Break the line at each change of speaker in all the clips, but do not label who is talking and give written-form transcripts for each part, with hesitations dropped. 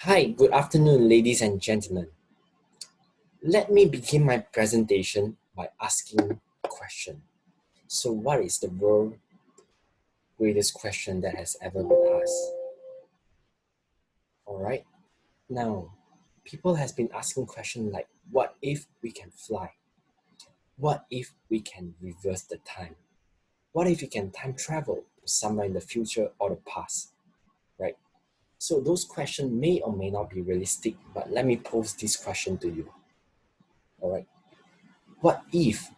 Hi, good afternoon, ladies and gentlemen. Let me begin my presentation by asking a question. So, what is the world's greatest question that has ever been asked? All right. Now, people has been asking questions like, what if we can fly? What if we can reverse the time? What if we can time travel to somewhere in the future or the past? Right. So those questions may or may not be realistic, but let me pose this question to you. All right. What if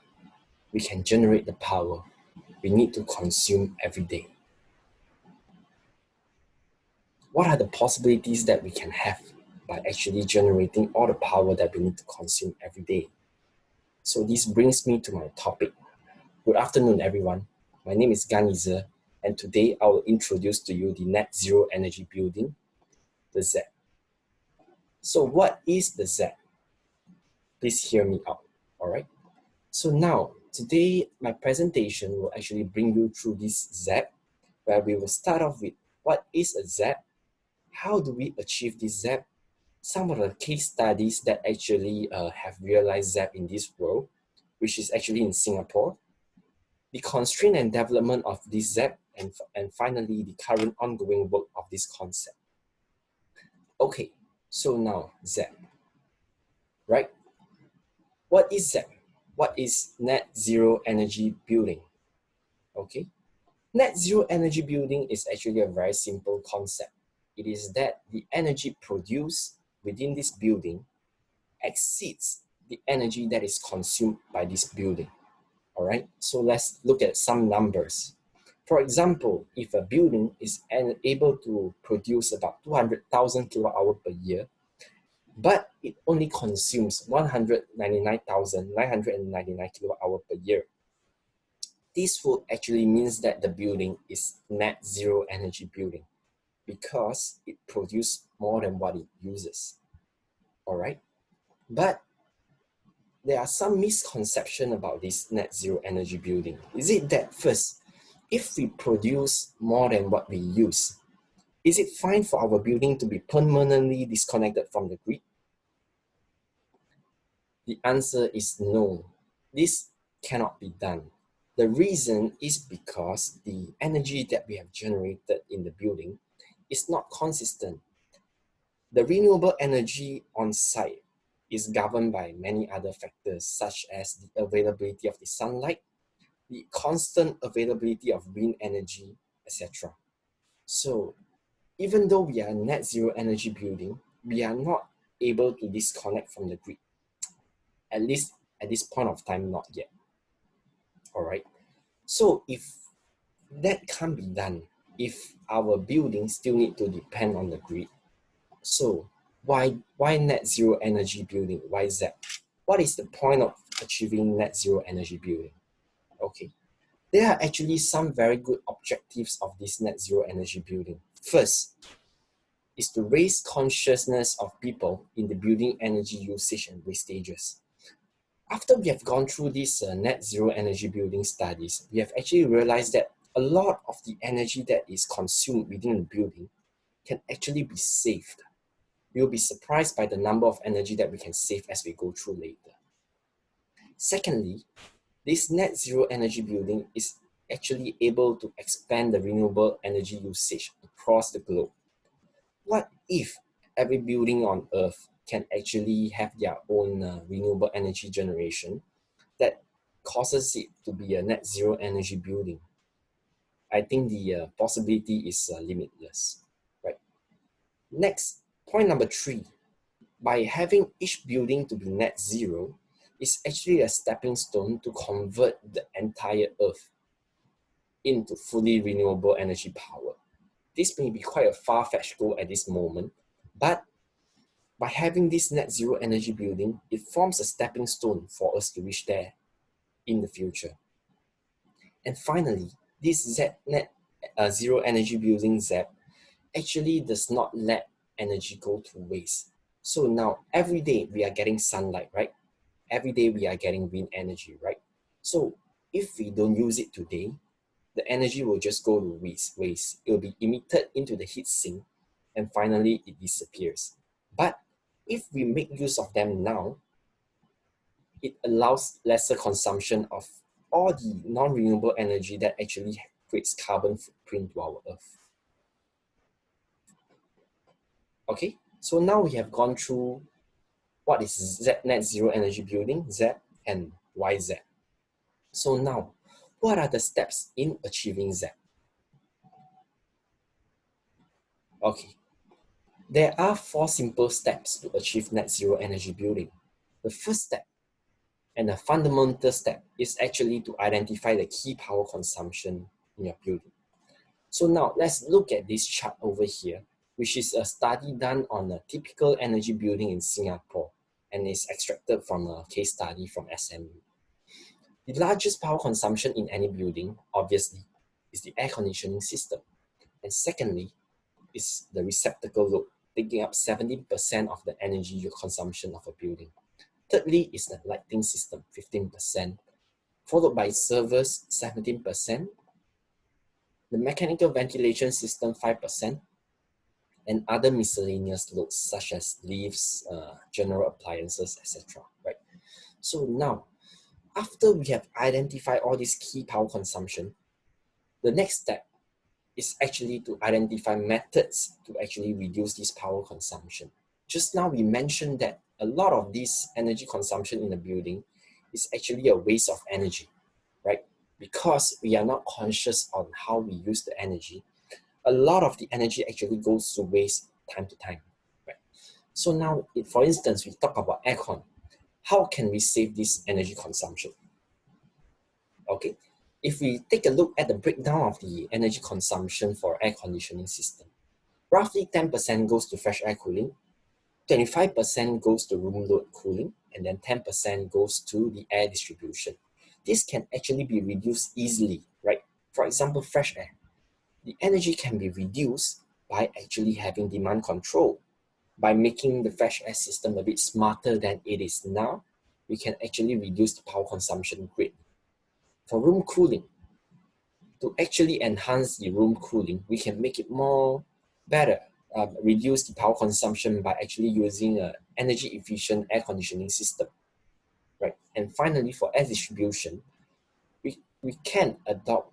we can generate the power we need to consume every day? What are the possibilities that we can have by actually generating all the power that we need to consume every day? So this brings me to my topic. Good afternoon, everyone. My name is Ganizer, and today I will introduce to you the Net Zero Energy Building, the Z. So what is the Z? Please hear me out, all right? So now, today, my presentation will actually bring you through this Z, where we will start off with what is a Z, how do we achieve this Z, some of the case studies that actually have realized ZEP in this world, which is actually in Singapore, the constraint and development of this ZEP, and finally the current ongoing work of this concept. Okay, so now ZEP, right? What is ZEP? What is net zero energy building? Okay, net zero energy building is actually a very simple concept. It is that the energy produced within this building exceeds the energy that is consumed by this building. All right, so let's look at some numbers. For example, if a building is able to produce about 200,000 kilowatt hour per year, but it only consumes 199,999 kilowatt hour per year, this will actually means that the building is net zero energy building because it produces more than what it uses. All right, but there are some misconception about this net zero energy building. Is it that first, if we produce more than what we use, is it fine for our building to be permanently disconnected from the grid? The answer is no. This cannot be done. The reason is because the energy that we have generated in the building is not consistent. The renewable energy on site is governed by many other factors such as the availability of the sunlight, the constant availability of wind energy, etc. So even though we are a net zero energy building, we are not able to disconnect from the grid. At least at this point of time, not yet. All right. So if that can't be done, if our buildings still need to depend on the grid, so why net zero energy building? Why is that? What is the point of achieving net zero energy building? Okay, there are actually some very good objectives of this net zero energy building. First is to raise consciousness of people in the building energy usage and wastages. After we have gone through these net zero energy building studies, we have actually realized that a lot of the energy that is consumed within the building can actually be saved. You'll be surprised by the number of energy that we can save as we go through later. Secondly, this net zero energy building is actually able to expand the renewable energy usage across the globe. What if every building on Earth can actually have their own renewable energy generation that causes it to be a net zero energy building? I think the possibility is limitless, right? Next, point number 3, by having each building to be net zero is actually a stepping stone to convert the entire Earth into fully renewable energy power. This may be quite a far-fetched goal at this moment, but by having this net zero energy building, it forms a stepping stone for us to reach there in the future. And finally, this net zero energy building ZEP actually does not let energy go to waste. So now every day we are getting sunlight, right? Every day we are getting wind energy, right? So if we don't use it today, the energy will just go to waste. It will be emitted into the heat sink and finally it disappears. But if we make use of them now, it allows lesser consumption of all the non-renewable energy that actually creates carbon footprint to our earth. Okay, so now we have gone through what is Z, net zero energy building, Z, and YZ. So now, what are the steps in achieving Z? Okay, there are 4 simple steps to achieve net zero energy building. The first step and a fundamental step is actually to identify the key power consumption in your building. So now let's look at this chart over here, which is a study done on a typical energy building in Singapore and is extracted from a case study from SMU. The largest power consumption in any building, obviously, is the air conditioning system. And secondly, is the receptacle load, taking up 70% of the energy consumption of a building. Thirdly is the lighting system, 15%, followed by servers, 17%, the mechanical ventilation system, 5%, and other miscellaneous loads such as lifts, general appliances, etc. Right? So now, after we have identified all these key power consumption, the next step is actually to identify methods to actually reduce this power consumption. Just now we mentioned that a lot of this energy consumption in the building is actually a waste of energy, right? Because we are not conscious on how we use the energy, a lot of the energy actually goes to waste time to time, right? So now, for instance, we talk about aircon. How can we save this energy consumption? Okay, if we take a look at the breakdown of the energy consumption for air conditioning system, roughly 10% goes to fresh air cooling, 25% goes to room load cooling, and then 10% goes to the air distribution. This can actually be reduced easily, right? For example, fresh air. The energy can be reduced by actually having demand control. By making the fresh air system a bit smarter than it is now, we can actually reduce the power consumption greatly. For room cooling, to actually enhance the room cooling, we can make it more better, reduce the power consumption by actually using an energy efficient air conditioning system, right? And finally, for air distribution, we can adopt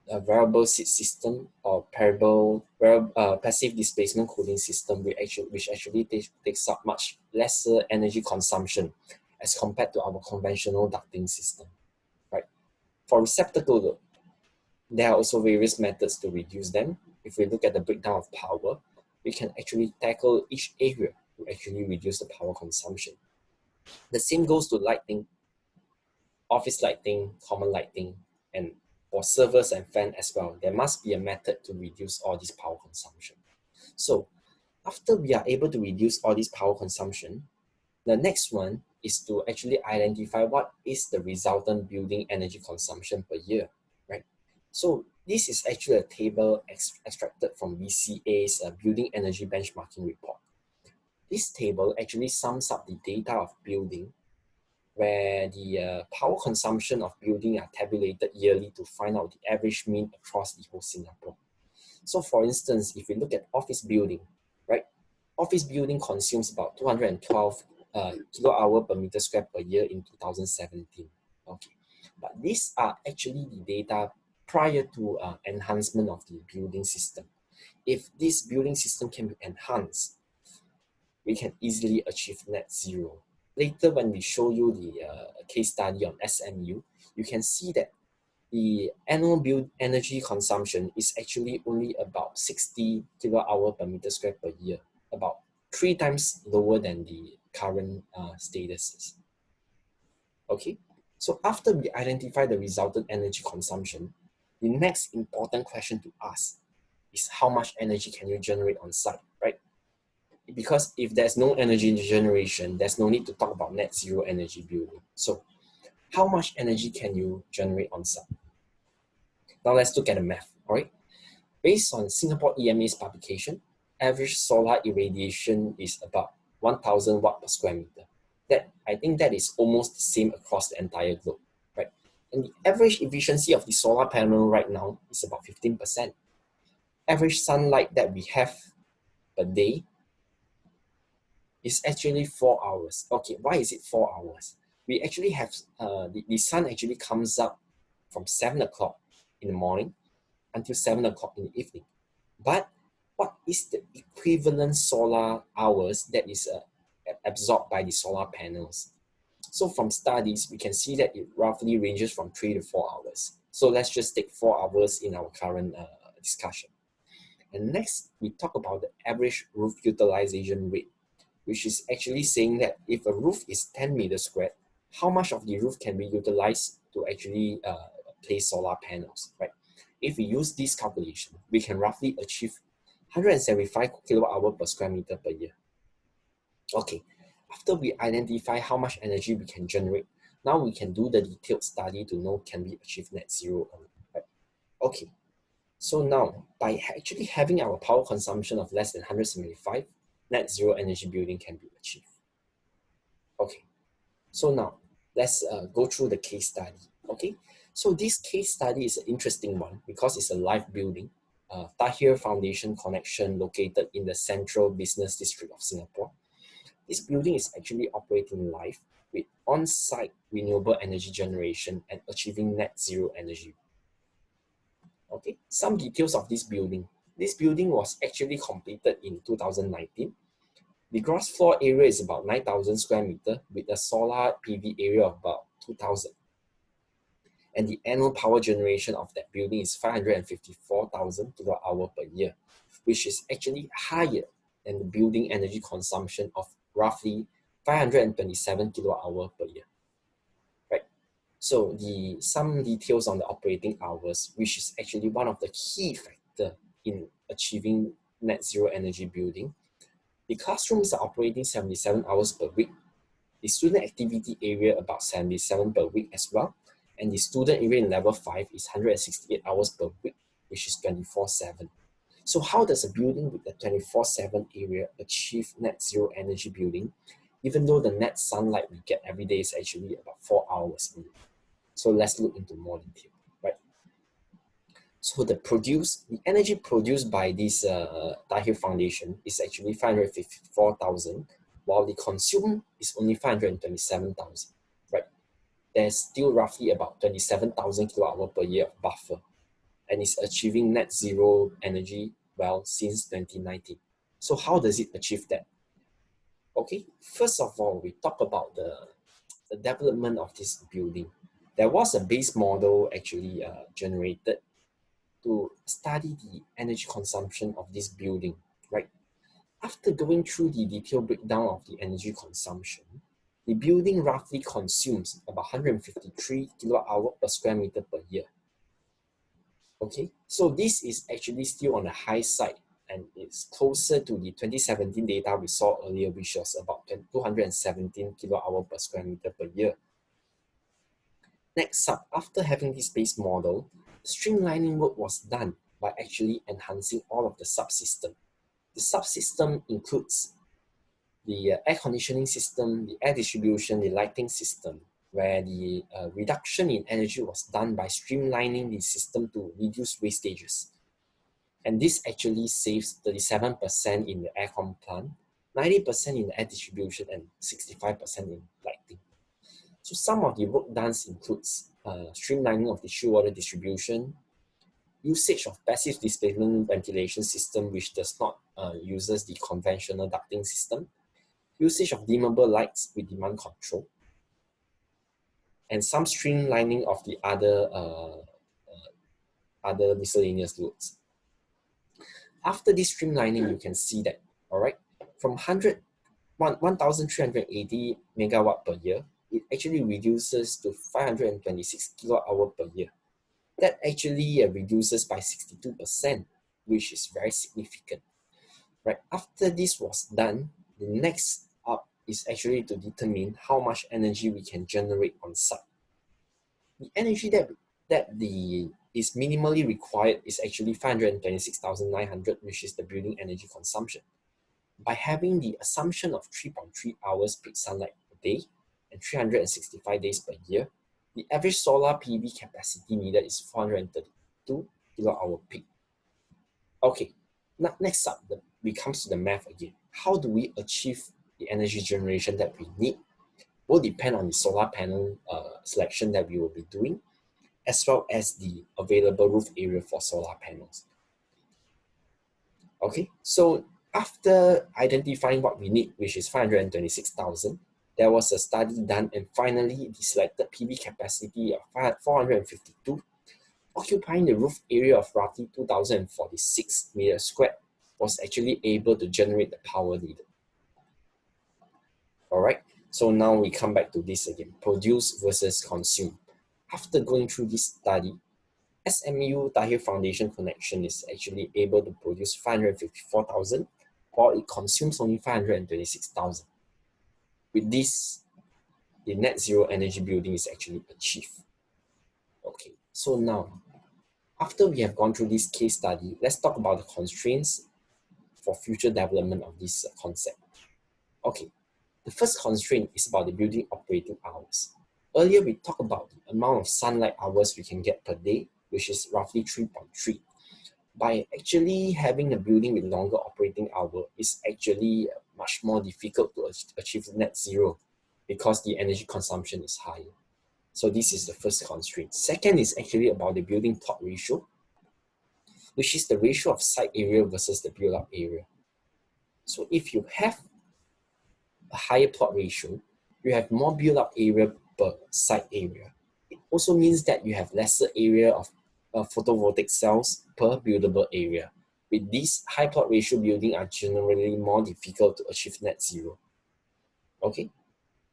a variable seat system or passive displacement cooling system, which actually takes up much lesser energy consumption as compared to our conventional ducting system, right? For receptacle load, there are also various methods to reduce them. If we look at the breakdown of power, we can actually tackle each area to actually reduce the power consumption. The same goes to lighting, office lighting, common lighting, and for servers and fan as well. There must be a method to reduce all this power consumption. So after we are able to reduce all this power consumption, the next one is to actually identify what is the resultant building energy consumption per year, right? So this is actually a table extracted from BCA's Building Energy Benchmarking Report. This table actually sums up the data of building where the power consumption of building are tabulated yearly to find out the average mean across the whole Singapore. So for instance, if we look at office building, right? Office building consumes about 212 kilowatt hour per meter square per year in 2017. Okay, but these are actually the data prior to enhancement of the building system. If this building system can be enhanced, we can easily achieve net zero. Later, when we show you the case study on SMU, you can see that the annual build energy consumption is actually only about 60 kilowatt hour per meter square per year, about 3 times lower than the current statuses. Okay, so after we identify the resultant energy consumption, the next important question to ask is how much energy can you generate on site, right? Because if there's no energy generation, there's no need to talk about net zero energy building. So how much energy can you generate on site? Now let's look at the math, all right? Based on Singapore EMA's publication, average solar irradiation is about 1,000 watt per square meter. I think that is almost the same across the entire globe, right? And the average efficiency of the solar panel right now is about 15%. Average sunlight that we have per day is actually 4 hours. Okay, why is it 4 hours? We actually have, the sun actually comes up from 7 o'clock in the morning until 7 o'clock in the evening. But what is the equivalent solar hours that is absorbed by the solar panels? So from studies, we can see that it roughly ranges from 3 to 4 hours. So let's just take 4 hours in our current discussion. And next, we talk about the average roof utilization rate, which is actually saying that if a roof is 10 meters squared, how much of the roof can be utilized to actually place solar panels, right? If we use this calculation, we can roughly achieve 175 kilowatt hour per square meter per year. Okay, after we identify how much energy we can generate, now we can do the detailed study to know can we achieve net zero or not, right? Okay, so now by actually having our power consumption of less than 175, net zero energy building can be achieved. Okay, so now let's go through the case study. Okay, so this case study is an interesting one because it's a live building, Tahir Foundation Connection, located in the central business district of Singapore. This building is actually operating live with on-site renewable energy generation and achieving net zero energy. Okay, some details of this building. This building was actually completed in 2019. The gross floor area is about 9,000 square meter with a solar PV area of about 2,000. And the annual power generation of that building is 554,000 kilowatt hour per year, which is actually higher than the building energy consumption of roughly 527 kilowatt hour per year, right? So some details on the operating hours, which is actually one of the key factor in achieving net zero energy building. The classrooms are operating 77 hours per week. The student activity area about 77 per week as well. And the student area in level 5 is 168 hours per week, which is 24/7. So how does a building with a 24/7 area achieve net zero energy building, even though the net sunlight we get every day is actually about 4 hours? So let's look into more detail, right? So the energy produced by this Tahir Foundation is actually 554,000, while the consumed is only 527,000, right? There's still roughly about 27,000 kilowatt hour per year of buffer, and it's achieving net zero energy well since 2019. So how does it achieve that? Okay, first of all, we talk about the development of this building. There was a base model actually generated to study the energy consumption of this building, right? After going through the detailed breakdown of the energy consumption, the building roughly consumes about 153 kilowatt hour per square meter per year. Okay, so this is actually still on the high side and it's closer to the 2017 data we saw earlier, which was about 217 kilowatt hour per square meter per year. Next up, after having this base model, streamlining work was done by actually enhancing all of the subsystem. The subsystem includes the air conditioning system, the air distribution, the lighting system, where the reduction in energy was done by streamlining the system to reduce wastages. And this actually saves 37% in the aircon plant, 90% in the air distribution, and 65% in lighting. So some of the work done includes streamlining of the chill water distribution, usage of passive displacement ventilation system, which does not uses the conventional ducting system, usage of dimmable lights with demand control, and some streamlining of the other miscellaneous loads. After this streamlining, you can see that, all right, from 1,380 megawatt per year, it actually reduces to 526 kilowatt hour per year. That actually reduces by 62%, which is very significant. Right, after this was done, the next up is actually to determine how much energy we can generate on site. The energy that is minimally required is actually 526,900, which is the building energy consumption. By having the assumption of 3.3 hours peak sunlight per day and 365 days per year, the average solar PV capacity needed is 432 kilowatt hour peak. Okay, Now, next up, we comes to the math again. How do we achieve the energy generation that we need? Will depend on the solar panel selection that we will be doing, as well as the available roof area for solar panels. Okay, so after identifying what we need, which is 526,000, there was a study done, and finally the selected PV capacity of 452, occupying the roof area of roughly 2,046 meters squared, was actually able to generate the power needed. All right, so now we come back to this again, produce versus consume. After going through this study, SMU Tahir Foundation connection is actually able to produce 554,000, while it consumes only 526,000. With this, the net zero energy building is actually achieved. Okay, so now, after we have gone through this case study, let's talk about the constraints for future development of this concept. Okay, the first constraint is about the building operating hours. Earlier, we talked about the amount of sunlight hours we can get per day, which is roughly 3.3. By actually having a building with longer operating hour, is actually much more difficult to achieve net zero because the energy consumption is higher. So this is the first constraint. Second is actually about the building plot ratio, which is the ratio of site area versus the build-up area. So if you have a higher plot ratio, you have more build-up area per site area. It also means that you have lesser area of photovoltaic cells per buildable area. With these, high plot ratio building are generally more difficult to achieve net zero. Okay.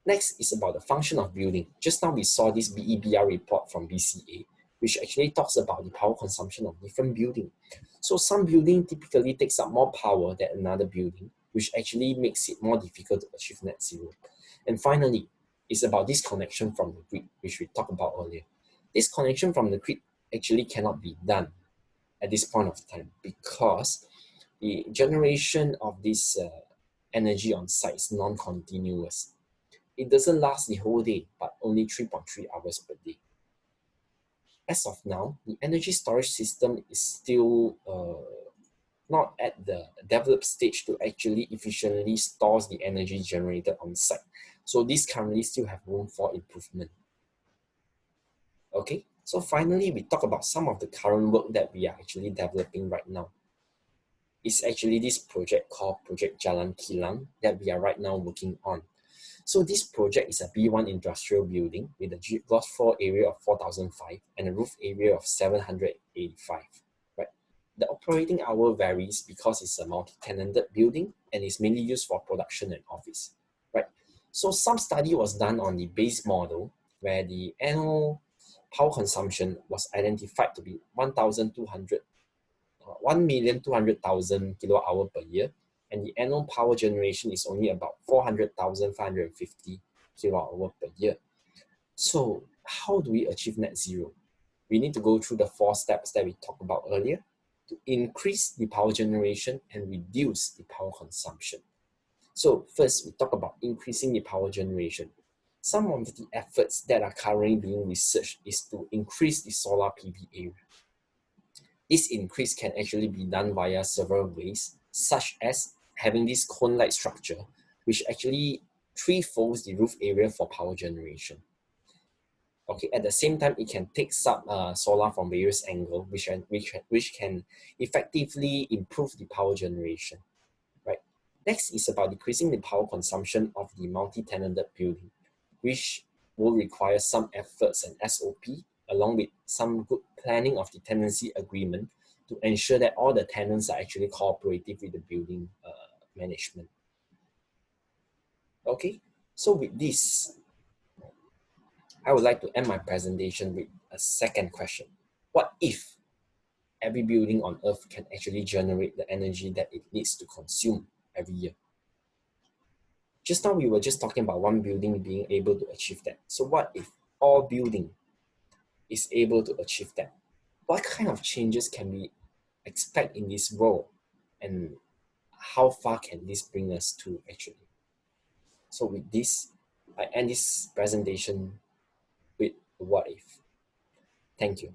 Next is about the function of building. Just now we saw this BEBR report from BCA, which actually talks about the power consumption of different buildings. So some building typically takes up more power than another building, which actually makes it more difficult to achieve net zero. And finally, it's about this connection from the grid, which we talked about earlier. This connection from the grid actually cannot be done at this point of time because the generation of this energy on site is non-continuous. It doesn't last the whole day, but only 3.3 hours per day. As of now, the energy storage system is still not at the developed stage to actually efficiently store the energy generated on site. So this currently still have room for improvement. Okay, so finally, we talk about some of the current work that we are actually developing right now. It's actually this project called Project Jalan Kilang that we are right now working on. So this project is a B1 industrial building with a gross floor area of 4,005 and a roof area of 785. Right? The operating hour varies because it's a multi-tenanted building and is mainly used for production and office. Right? So some study was done on the base model where the annual power consumption was identified to be 1,200,000 kilowatt hour per year, and the annual power generation is only about 400,550 kilowatt hour per year. So how do we achieve net zero? We need to go through the 4 steps that we talked about earlier to increase the power generation and reduce the power consumption. So first, we talk about increasing the power generation. Some of the efforts that are currently being researched is to increase the solar PV area. This increase can actually be done via several ways, such as having this cone-like structure, which actually threefolds the roof area for power generation. Okay, at the same time, it can take some solar from various angles, which can effectively improve the power generation. Right. Next is about decreasing the power consumption of the multi-tenanted building, which will require some efforts and SOP, along with some good planning of the tenancy agreement to ensure that all the tenants are actually cooperative with the building management. Okay, so with this, I would like to end my presentation with a second question. What if every building on Earth can actually generate the energy that it needs to consume every year? Just now we were just talking about one building being able to achieve that. So what if all building is able to achieve that? What kind of changes can we expect in this world, and how far can this bring us to actually? So with this, I end this presentation with what if. Thank you.